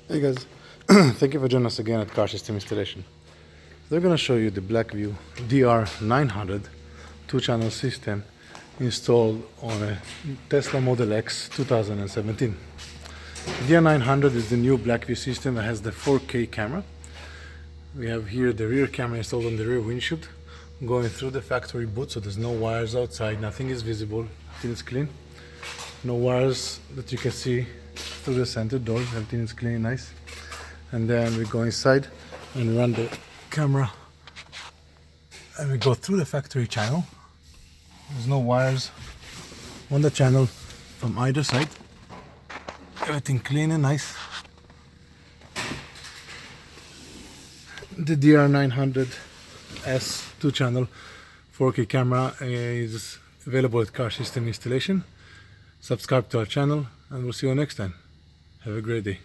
Hey guys, thank you for joining us again at Car System Installation. They're going to show you the Blackvue DR900 two-channel system installed on a Tesla Model X 2017. The DR900 is the new Blackvue system that has the 4K camera. We have here the rear camera installed on the rear windshield, going through the factory boot, so there's no wires outside, nothing is visible, everything is clean. No wires that you can see through the center door, everything is clean and nice. And then we go inside and run the camera and we go through the factory channel. There's no wires on the channel from either side. Everything clean and nice. The DR900S 2-channel 4K camera is available at Car System Installation. Subscribe to our channel and we'll see you next time. Have a great day.